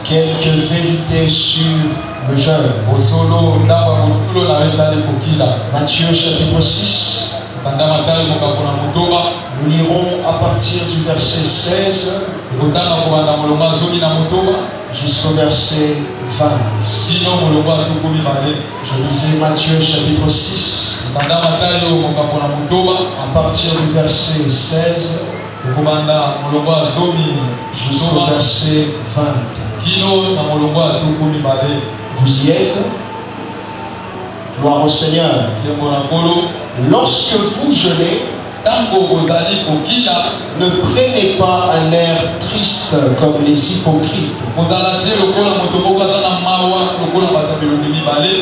Quelques vérités sur le jeûne. Matthieu chapitre 6. Nous lirons à partir du verset 16 jusqu'au verset 20. Je lisais Matthieu chapitre 6 à partir du verset 16 jusqu'au verset 20. Vous y êtes? Gloire au Seigneur. Lorsque vous jeûnez, ne prenez pas un air triste comme les hypocrites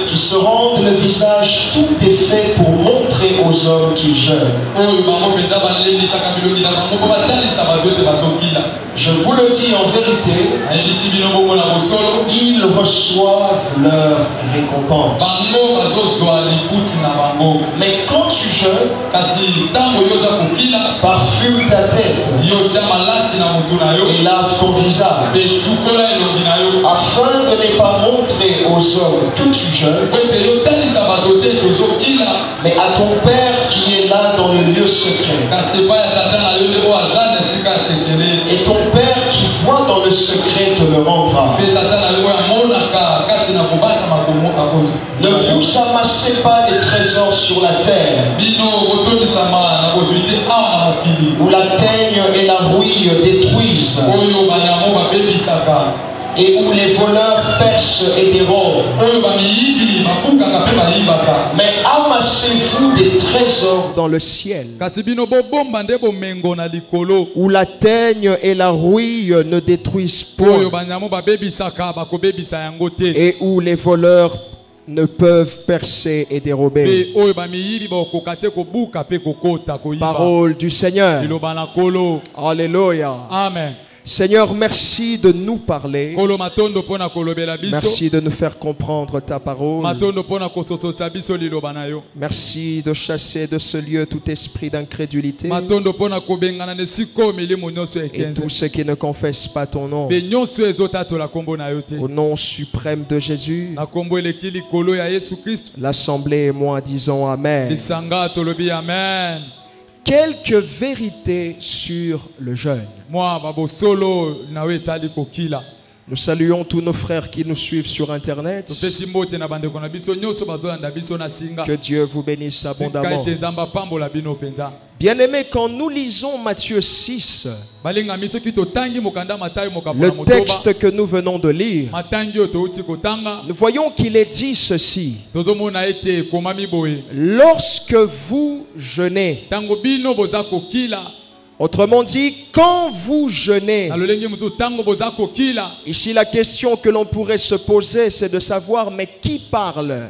qui se rendent le visage tout défait pour montrer aux hommes qu'ils jeûnent. Je vous le dis en vérité, ils reçoivent leur récompense. Mais quand tu jeûnes, parfume ta tête et lave ton visage, afin de ne pas montrer aux hommes que tu jeûnes, mais à ton Père qui est là dans le lieu secret. Et ton Père qui voit dans le secret te le rendra. Ne vous amassez pas des trésors sur la terre, où la teigne et la rouille détruisent, et où les voleurs percent et dérobent. Mais amassez-vous des trésors dans le ciel, où la teigne et la rouille ne détruisent point, et où les voleurs ne peuvent percer et dérober. Parole du Seigneur. Alléluia. Amen. Seigneur, merci de nous parler. Merci de nous faire comprendre ta parole. Merci de chasser de ce lieu tout esprit d'incrédulité et tous ceux qui ne confessent pas ton nom. Au nom suprême de Jésus, l'Assemblée et moi disons Amen. Quelques vérités sur le jeûne. Nous saluons tous nos frères qui nous suivent sur Internet. Que Dieu vous bénisse abondamment. Bien-aimés, quand nous lisons Matthieu 6, le texte que nous venons de lire, nous voyons qu'il est dit ceci: lorsque vous jeûnez, autrement dit, quand vous jeûnez. Ici, la question que l'on pourrait se poser, c'est de savoir, mais qui parle?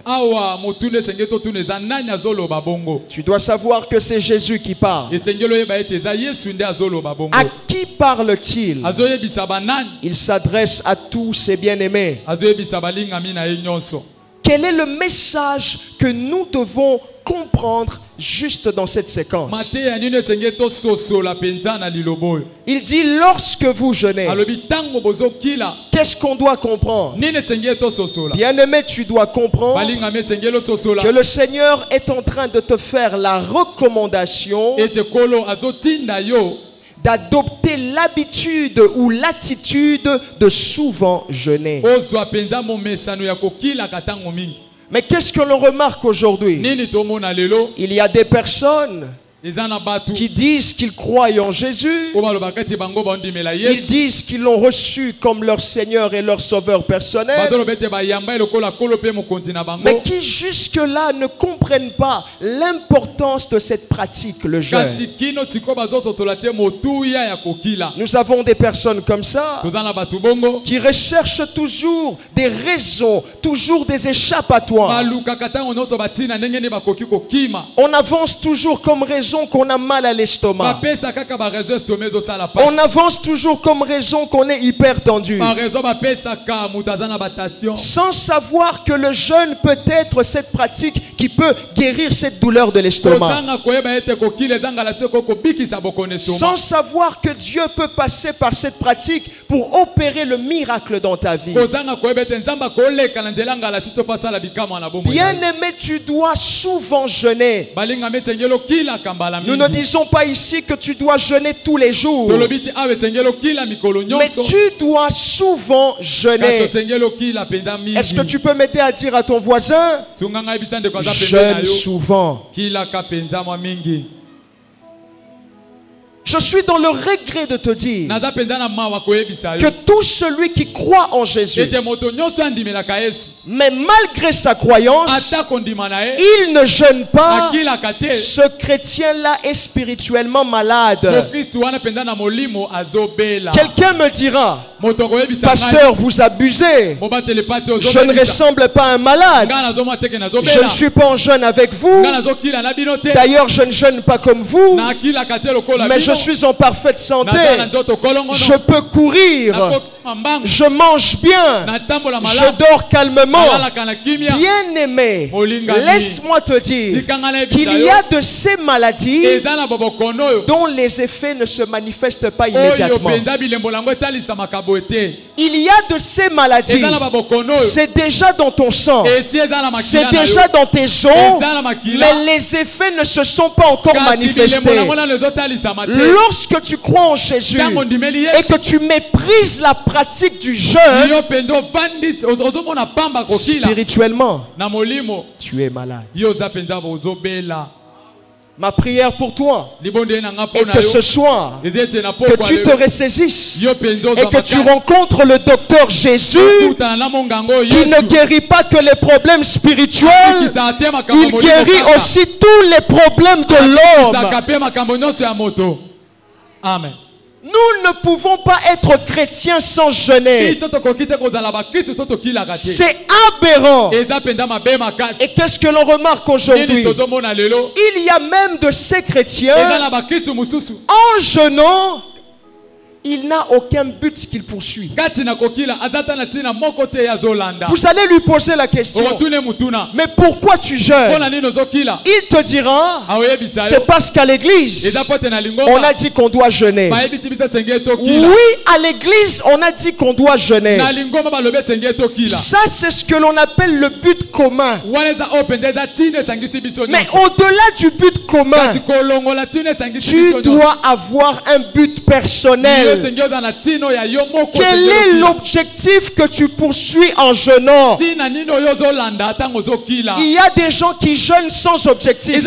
Tu dois savoir que c'est Jésus qui parle. À qui parle-t-il? Il s'adresse à tous ses bien-aimés. Quel est le message que nous devons comprendre juste dans cette séquence? Il dit lorsque vous jeûnez. Qu'est-ce qu'on doit comprendre? Bien-aimé, tu dois comprendre que le Seigneur est en train de te faire la recommandation d'adopter l'habitude ou l'attitude de souvent jeûner. Mais qu'est-ce que l'on remarque aujourd'hui? Il y a des personnes qui disent qu'ils croient en Jésus. Ils disent qu'ils l'ont reçu comme leur Seigneur et leur Sauveur personnel. Mais qui jusque-là ne comprennent pas l'importance de cette pratique, le jeûne. Nous avons des personnes comme ça qui recherchent toujours des raisons, toujours des échappatoires. On avance toujours comme raison raison qu'on a mal à l'estomac. On avance toujours comme raison qu'on est hyper tendu. Sans savoir que le jeûne peut être cette pratique qui peut guérir cette douleur de l'estomac. Sans savoir que Dieu peut passer par cette pratique pour opérer le miracle dans ta vie. Bien-aimé, tu dois souvent jeûner. Nous ne disons pas ici que tu dois jeûner tous les jours. Mais tu dois souvent jeûner. Est-ce que tu peux m'aider à dire à ton voisin, jeûne souvent? Je suis dans le regret de te dire que tout celui qui croit en Jésus, mais malgré sa croyance, il ne jeûne pas, ce chrétien-là est spirituellement malade. Quelqu'un me dira, pasteur, vous abusez. Je ne ressemble pas à un malade. Je ne suis pas en jeûne avec vous. D'ailleurs, je ne jeûne pas comme vous. Mais je suis en parfaite santé. Je peux courir. Je mange bien. Je dors calmement. Bien-aimé, laisse-moi te dire qu'il y a de ces maladies dont les effets ne se manifestent pas immédiatement. Il y a de ces maladies, c'est déjà dans ton sang, c'est déjà dans tes os, mais les effets ne se sont pas encore manifestés. Lorsque tu crois en Jésus et que tu méprises la pratique du jeûne, spirituellement, tu es malade. Ma prière pour toi est que ce soir, que tu te ressaisisses et que tu rencontres le docteur Jésus qui ne guérit pas que les problèmes spirituels, il guérit aussi tous les problèmes de l'homme. Amen. Nous ne pouvons pas être chrétiens sans jeûner. C'est aberrant. Et qu'est-ce que l'on remarque aujourd'hui? Il y a même de ces chrétiens, en jeûnant, il n'a aucun but qu'il poursuit. Vous allez lui poser la question, mais pourquoi tu jeûnes? Il te dira, c'est parce qu'à l'église, on a dit qu'on doit jeûner. Oui, à l'église, on a dit qu'on doit jeûner. Ça, c'est ce que l'on appelle le but commun. Mais au-delà du but commun, tu dois avoir un but personnel. Quel est l'objectif que tu poursuis en jeûnant? Il y a des gens qui jeûnent sans objectif. Et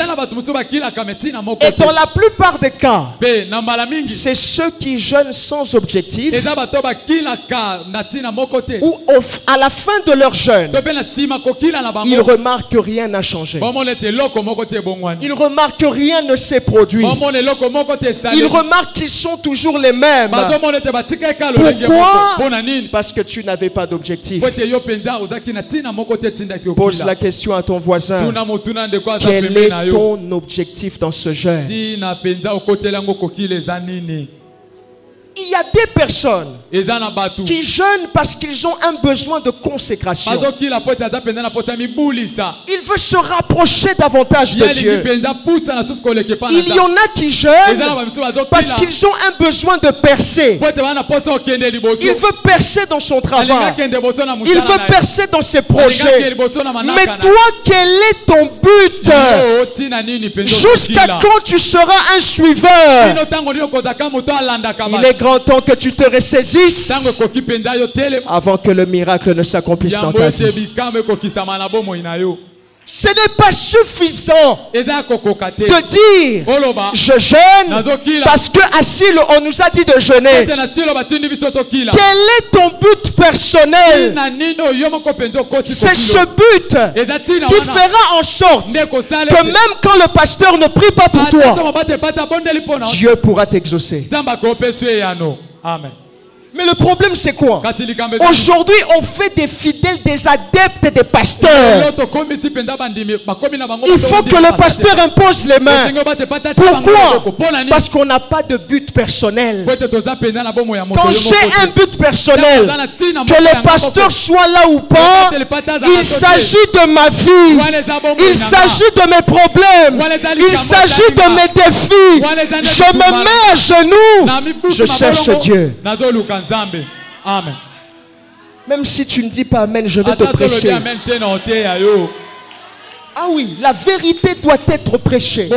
dans la plupart des cas, c'est ceux qui jeûnent sans objectif ou à la fin de leur jeûne, ils remarquent que rien n'a changé. Ils remarquent que rien ne s'est produit. Ils remarquent qu'ils sont toujours les mêmes. Pourquoi? Parce que tu n'avais pas d'objectif. Pose la question à ton voisin. Quel est ton objectif dans ce jeûne? Il y a des personnes qui jeûnent parce qu'ils ont un besoin de consécration. Il veut se rapprocher davantage de Dieu. Il y en a qui jeûnent parce qu'ils ont un besoin de percer. Il veut percer dans son travail. Il veut percer dans ses projets. Mais toi, quel est ton but? Jusqu'à quand tu seras un suiveur? Il est grand temps que tu te ressaisisses avant que le miracle ne s'accomplisse dans ta vie. Ce n'est pas suffisant de dire je jeûne parce que assis on nous a dit de jeûner. Quel est ton but personnel? C'est ce but qui fera en sorte que même quand le pasteur ne prie pas pour toi, Dieu pourra t'exaucer. Amen. Mais le problème c'est quoi? Aujourd'hui on fait des fidèles, des adeptes, des pasteurs. Il faut que le pasteur impose les mains. Pourquoi? Parce qu'on n'a pas de but personnel. Quand j'ai un but personnel, que le pasteur soit là ou pas, il s'agit de ma vie, il s'agit de mes problèmes, il s'agit de mes défis. Je me mets à genoux, je cherche Dieu. Amen. Même si tu ne dis pas amen, je vais te prêcher. Ah oui, la vérité doit être prêchée.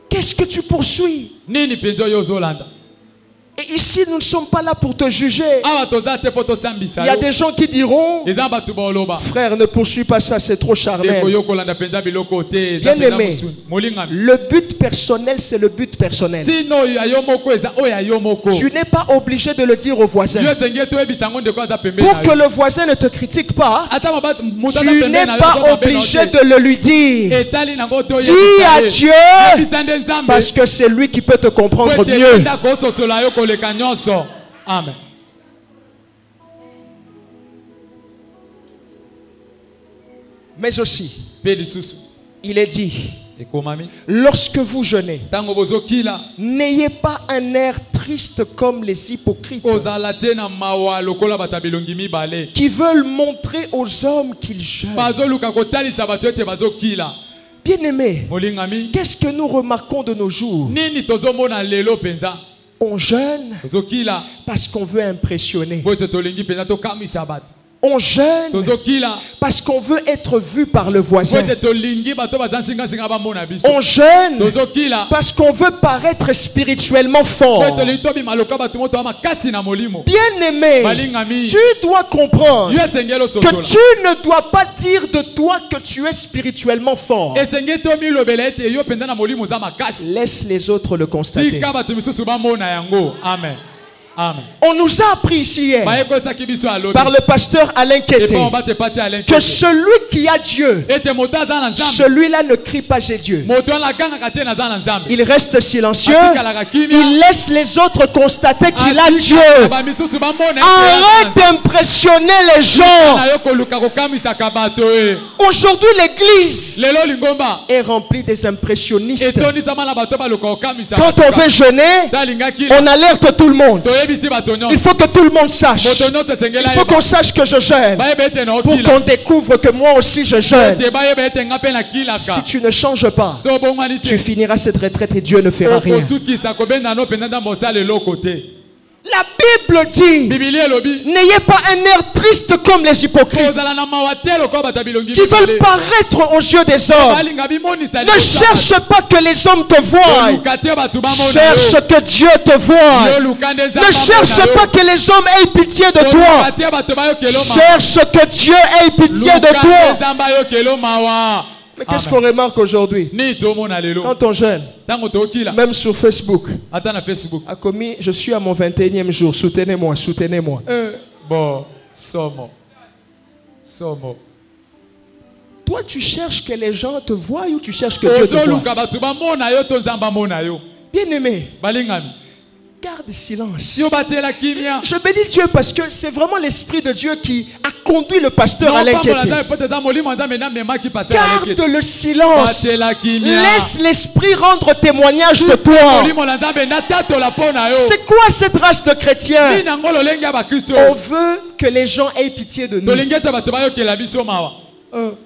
Qu'est-ce que tu poursuis? Et ici, nous ne sommes pas là pour te juger. Il y a des gens qui diront, frère, ne poursuis pas ça, c'est trop charnel. Bien aimé, le but personnel, c'est le but personnel. Tu n'es pas obligé de le dire au voisin. Pour que le voisin ne te critique pas, tu n'es pas obligé de le lui dire. Dis à Dieu, parce que c'est lui qui peut te comprendre mieux. Amen. Mais aussi, il est dit, lorsque vous jeûnez, n'ayez pas un air triste comme les hypocrites qui veulent montrer aux hommes qu'ils jeûnent. Bien aimé, qu'est-ce que nous remarquons de nos jours? On jeûne parce qu'on veut impressionner. On jeûne parce qu'on veut être vu par le voisin. On jeûne parce qu'on veut paraître spirituellement fort. Bien aimé, tu dois comprendre que tu ne dois pas dire de toi que tu es spirituellement fort. Laisse les autres le constater. Amen. Amen. On nous a appris ici hier par le pasteur Alain Kété que celui qui a Dieu, celui-là ne crie pas j'ai Dieu. Il reste silencieux. Il laisse les autres constater qu'il a Dieu. Arrête d'impressionner les gens. Aujourd'hui l'église est remplie des impressionnistes. Quand on veut jeûner, on alerte tout le monde. Il faut que tout le monde sache. Il faut qu'on sache que je jeûne, pour qu'on découvre que moi aussi je jeûne. Si tu ne changes pas, tu finiras cette retraite et Dieu ne fera rien. La Bible dit, n'ayez pas un air triste comme les hypocrites qui veulent paraître aux yeux des hommes. Ne cherche pas que les hommes te voient. Cherche que Dieu te voie. Ne cherche pas que les hommes aient pitié de toi. Cherche que Dieu ait pitié de toi. Mais qu'est-ce qu'on remarque aujourd'hui? Quand on jeûne, même sur Facebook, a commis, je suis à mon 21e jour, soutenez-moi, soutenez-moi. Bon, somo. Toi, tu cherches que les gens te voient ou tu cherches que Dieu te voie? Bien aimé, garde silence. Je bénis Dieu parce que c'est vraiment l'Esprit de Dieu qui a conduit le pasteur à l'inquiéter. Garde le silence. Laisse l'Esprit rendre témoignage de toi. C'est quoi cette race de chrétiens? On veut que les gens aient pitié de nous.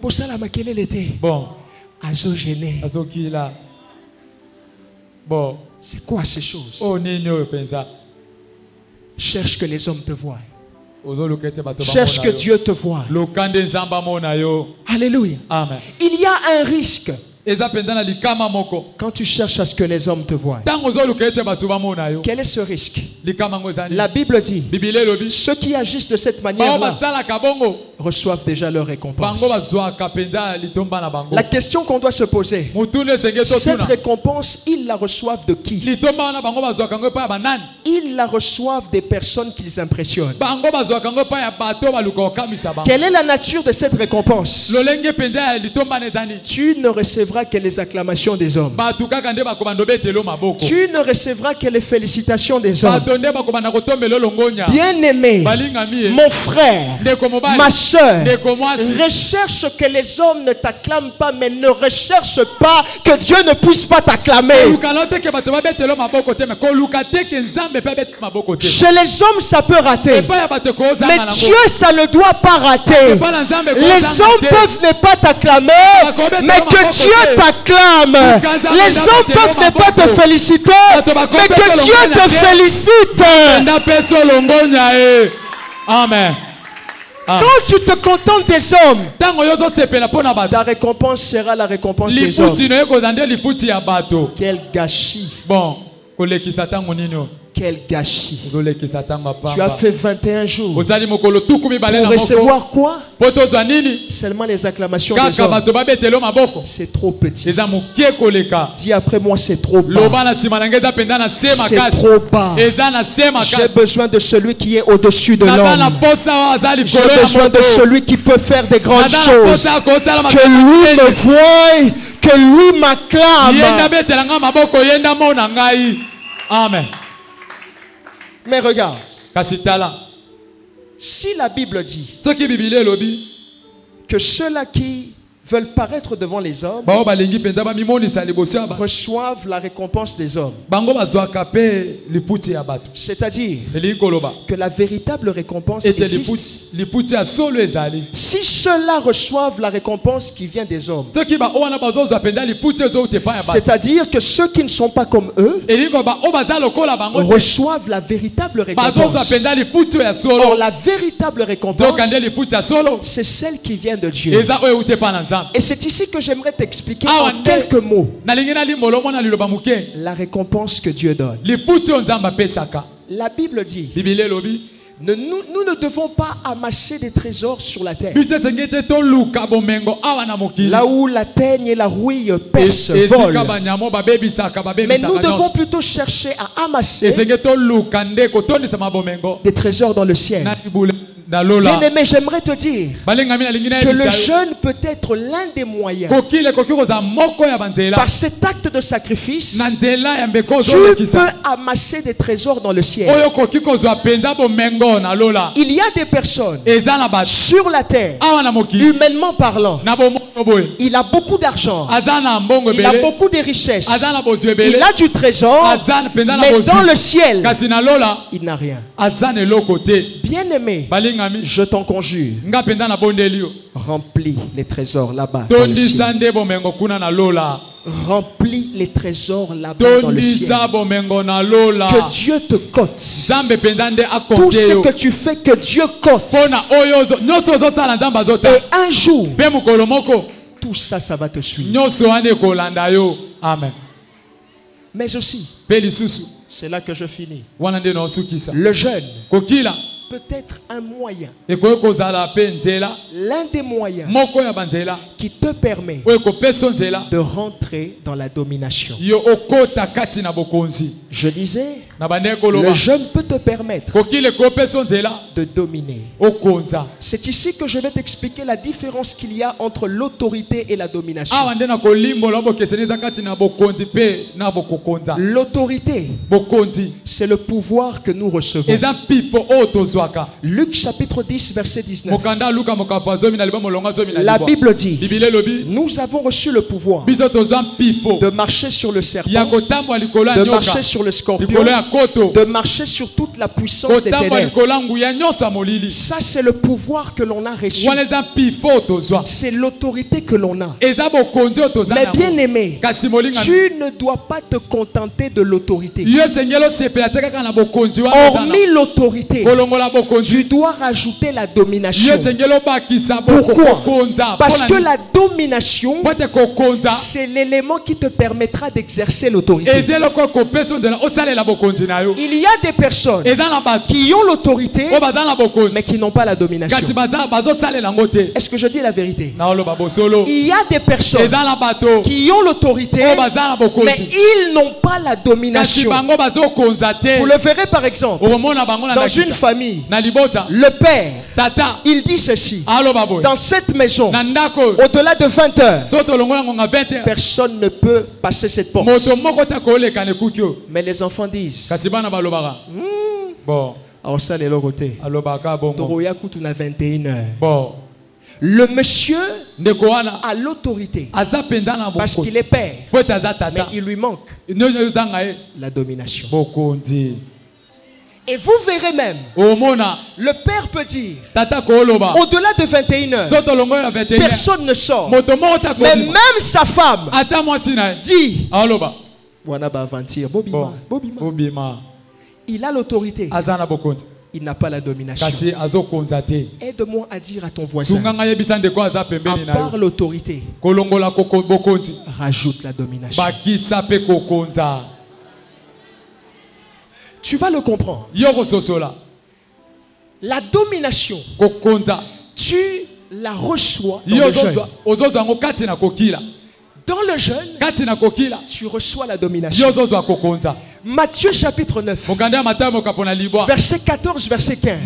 Pour ça, la maquelle était. Bon. Azo gêné. Bon. C'est quoi ces choses? Cherche que les hommes te voient. Cherche que Dieu te voie. Alléluia. Amen. Il y a un risque quand tu cherches à ce que les hommes te voient. Quel est ce risque? La Bible dit, ceux qui agissent de cette manière-là reçoivent déjà leur récompense. La question qu'on doit se poser, cette récompense, ils la reçoivent de qui? Ils la reçoivent des personnes qu'ils impressionnent. Quelle est la nature de cette récompense? Tu ne recevras que les acclamations des hommes. Tu ne recevras que les félicitations des hommes. Bien-aimé, mon frère, ma soeur, recherche que les hommes ne t'acclament pas, mais ne recherche pas que Dieu ne puisse pas t'acclamer. Chez les hommes, ça peut rater, mais Dieu, ça ne doit pas rater. Les hommes peuvent ne pas t'acclamer, mais que Dieu t'acclame. Les hommes peuvent ne pas te féliciter, mais que Dieu te félicite. Amen. Quand tu te contentes des hommes, ta récompense sera la récompense des hommes. Quel gâchis. Bon, quel gâchis. Tu as fait 21 jours pour recevoir quoi? Seulement les acclamations des hommes. C'est trop petit. Dis après moi, c'est trop bas. C'est trop bas. J'ai besoin de celui qui est au-dessus de l'homme. J'ai besoin de celui qui peut faire des grandes choses. Que lui me voie, que lui m'acclame. Amen. Mais regarde, si la Bible dit que ceux-là qui veulent paraître devant les hommes reçoivent la récompense des hommes, c'est-à-dire que la véritable récompense existe. Si ceux-là reçoivent la récompense qui vient des hommes, c'est-à-dire que ceux qui ne sont pas comme eux reçoivent la véritable récompense. Or, la véritable récompense, c'est celle qui vient de Dieu. Et c'est ici que j'aimerais t'expliquer en quelques mots la récompense que Dieu donne. La Bible dit, nous ne devons pas amasser des trésors sur la terre, là où la teigne et la rouille percent, volent. Mais nous devons plutôt chercher à amasser des trésors dans le ciel. Bien aimé, j'aimerais te dire que le jeûne peut être l'un des moyens. Par cet acte de sacrifice, tu peux amasser des trésors dans le ciel. Il y a des personnes sur la terre, humainement parlant, il a beaucoup d'argent, il a beaucoup de richesses, il a du trésor, mais dans le ciel, il n'a rien. Bien aimé, je t'en conjure, remplis les trésors là-bas dans le ciel. Remplis les trésors là-bas dans le ciel. Que Dieu te cote. Tout ce que tu fais, que Dieu cote. Et un jour, tout ça, ça va te suivre. Amen. Mais aussi, c'est là que je finis. Le jeûne peut être un moyen, l'un des moyens qui te permet de rentrer dans la domination. Je disais, le jeûne peut te permettre de dominer. C'est ici que je vais t'expliquer la différence qu'il y a entre l'autorité et la domination. L'autorité, c'est le pouvoir que nous recevons. Luc chapitre 10 verset 19. La Bible dit, nous avons reçu le pouvoir de marcher sur le serpent, de marcher sur le scorpion, de marcher sur toute la puissance des ténèbres. Ça, c'est le pouvoir que l'on a reçu. C'est l'autorité que l'on a. Mais bien aimé, tu ne dois pas te contenter de l'autorité. Hormis l'autorité, tu dois rajouter la domination. Pourquoi? Parce que la domination, c'est l'élément qui te permettra d'exercer l'autorité. Il y a des personnes qui ont l'autorité mais qui n'ont pas la domination. Est-ce que je dis la vérité? Il y a des personnes qui ont l'autorité mais ils n'ont pas la domination. Vous le verrez par exemple dans une famille. Le père, il dit ceci: dans cette maison, au-delà de 20 heures, personne ne peut passer cette porte. Mais les enfants disent alors ça, les côté. On a 21 heures. Le monsieur a l'autorité parce qu'il est père, mais il lui manque la domination. Et vous verrez même, le père peut dire au-delà de 21 heures, personne ne sort. Mais même sa femme dit il a l'autorité. Il n'a pas la domination. Aide-moi à dire à ton voisin, à part l'autorité, rajoute la domination. Tu vas le comprendre. La domination, tu la reçois dans le jeûne. Dans le jeûne, tu reçois la domination. Matthieu chapitre 9, verset 14, verset 15.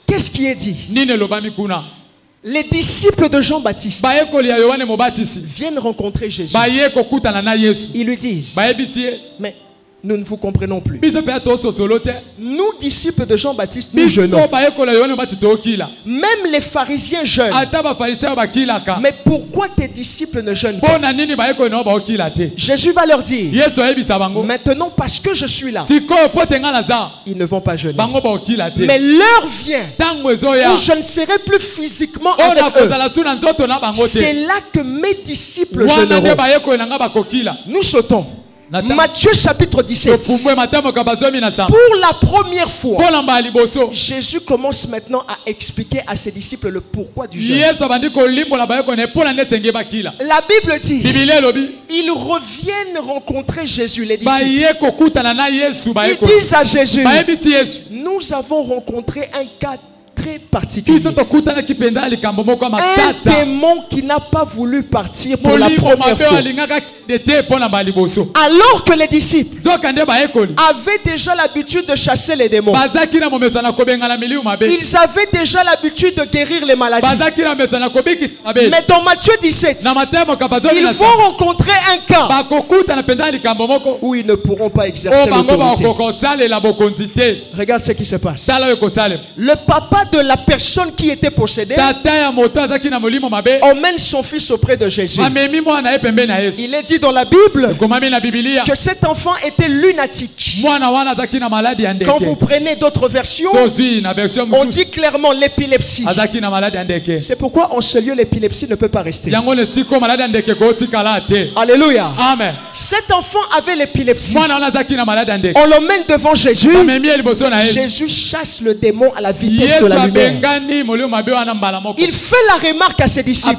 Qu'est-ce qui est dit? Les disciples de Jean-Baptiste viennent rencontrer Jésus. Ils lui disent: mais nous ne vous comprenons plus. Nous, disciples de Jean-Baptiste, nous jeûnons. Même les pharisiens jeûnent. Mais pourquoi tes disciples ne jeûnent pas? Jésus va leur dire: maintenant, parce que je suis là, ils ne vont pas jeûner. Mais l'heure vient où je ne serai plus physiquement avec eux. C'est là que mes disciples jeûneront. Nous sautons. Matthieu chapitre 17. Pour la première fois, Jésus commence maintenant à expliquer à ses disciples le pourquoi du jeûne. La Bible dit, ils reviennent rencontrer Jésus, les disciples. Ils disent à Jésus: nous avons rencontré un cas très particulier. Un démon qui n'a pas voulu partir pour la première fois. Alors que les disciples avaient déjà l'habitude de chasser les démons. Ils avaient déjà l'habitude de guérir les maladies. Mais dans Matthieu 17, ils vont rencontrer un cas où ils ne pourront pas exercer l'autorité. Regarde ce qui se passe. Le papa de la personne qui était possédée emmène son fils auprès de Jésus. Il est dit dans la Bible que cet enfant était lunatique. Quand vous prenez d'autres versions, on dit clairement l'épilepsie. C'est pourquoi en ce lieu l'épilepsie ne peut pas rester. Alléluia. Amen. Cet enfant avait l'épilepsie. On l'emmène devant Jésus. Jésus chasse le démon à la vitesse de la lumière. Il fait la remarque à ses disciples.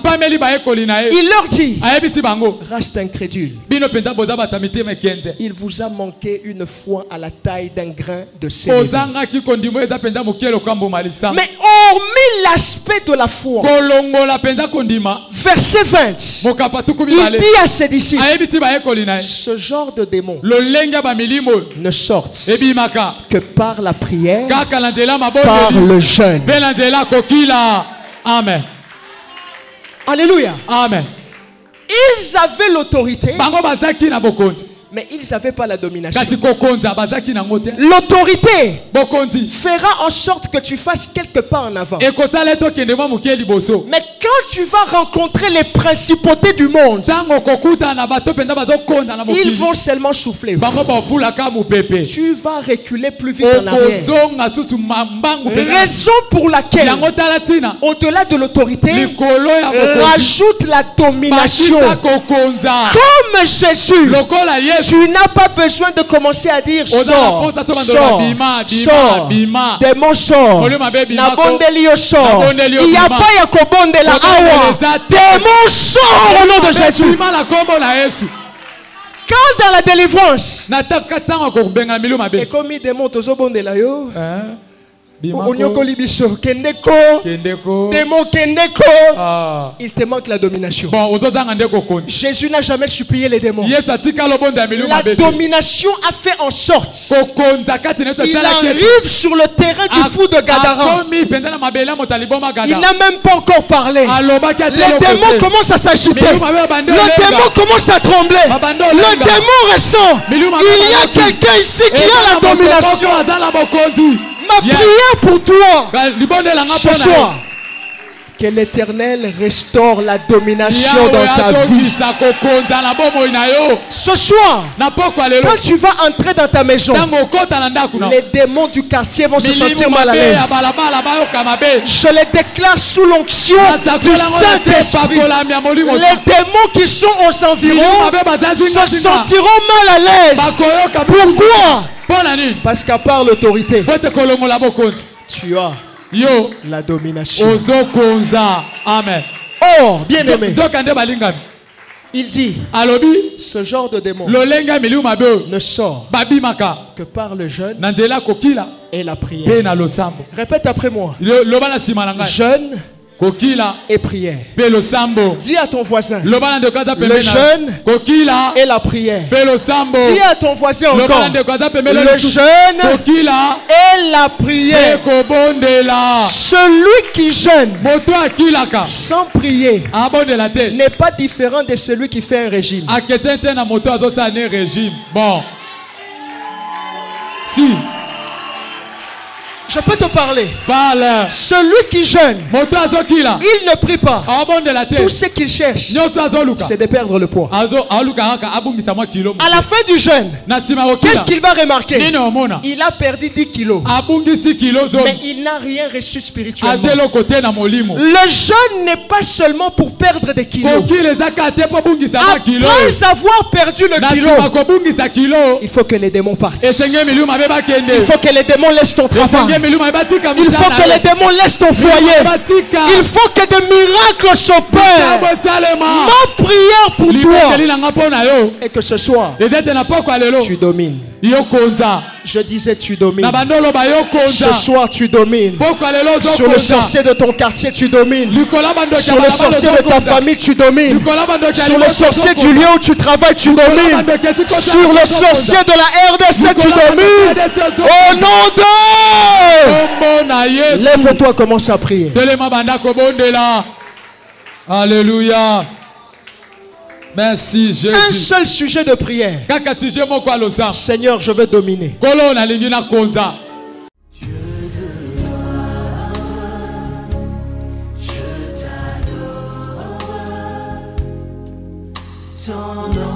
Il leur dit: reste incrédule. Il vous a manqué une foi à la taille d'un grain de sénévé. Mais hormis l'aspect de la foi, verset 20, il dit à ses disciples: ce genre de démon ne sortent que par la prière, par le jeûne. Amen. Alléluia. Amen. Ils avaient l'autorité, mais ils n'avaient pas la domination. L'autorité fera en sorte que tu fasses quelques pas en avant. Mais quand tu vas rencontrer les principautés du monde, ils vont seulement souffler. Tu vas reculer plus vite en arrière. Raison pour laquelle, au-delà de l'autorité, rajoute la domination. Comme Jésus, tu n'as pas besoin de commencer à dire: sors, sors, sors, démon sort, Nabondelio sort. Il n'y a pas Yakobondela Awa. Démon sort au nom de Jésus. quand dans la délivrance, et comme il démonte aux obons de la yo, il te manque la domination. Jésus n'a jamais supplié les démons. La domination a fait en sorte il arrive sur le terrain du fou de Gadara. Il n'a même pas encore parlé. Les démons commencent à s'agiter. Le démon commence à trembler. Le démon ressent. Il y a quelqu'un ici qui a la domination. Ma prière pour toi ce soir, que l'Éternel restaure la domination dans ta vie. Ce soir, quand tu vas entrer dans ta maison, les démons du quartier vont se sentir mal à l'aise. Je les déclare sous l'onction du Saint-Esprit. Les démons qui sont aux environs se sentiront mal à l'aise. Pourquoi? Parce qu'à part l'autorité, tu as la domination. Amen. Oh, bien aimé, il dit, ce genre de démon ne sort que par le jeûne et la prière. Répète après moi. Jeûne et prière. Dis à ton voisin, le jeûne et la prière. Dis à ton voisin encore, le jeûne et la prière. Celui qui jeûne sans prier n'est pas différent de celui qui fait un régime. Si je peux te parler. Celui qui jeûne, il ne prie pas. Tout ce qu'il cherche, c'est de perdre le poids. À la fin du jeûne, qu'est-ce qu'il va remarquer? Il a perdu 10 kilos. Mais il n'a rien reçu spirituellement. Le jeûne n'est pas seulement pour perdre des kilos. Après avoir perdu le kilo, il faut que les démons partent. Il faut que les démons laissent ton travail. Il faut que les démons laissent ton foyer. Il faut que des miracles s'opèrent. Ma prière pour toi est que ce soir, tu domines. Je disais tu domines. Ce soir tu domines. Sur le sorcier de ton quartier tu domines. Sur le sorcier de ta famille tu domines. Sur le sorcier du lieu où tu travailles tu domines. Sur le sorcier de la RDC tu domines. Au nom de... Lève-toi, commence à prier. Alléluia. Merci Jésus. Un seul sujet de prière. Seigneur, je veux dominer. Je t'adore. Ton nom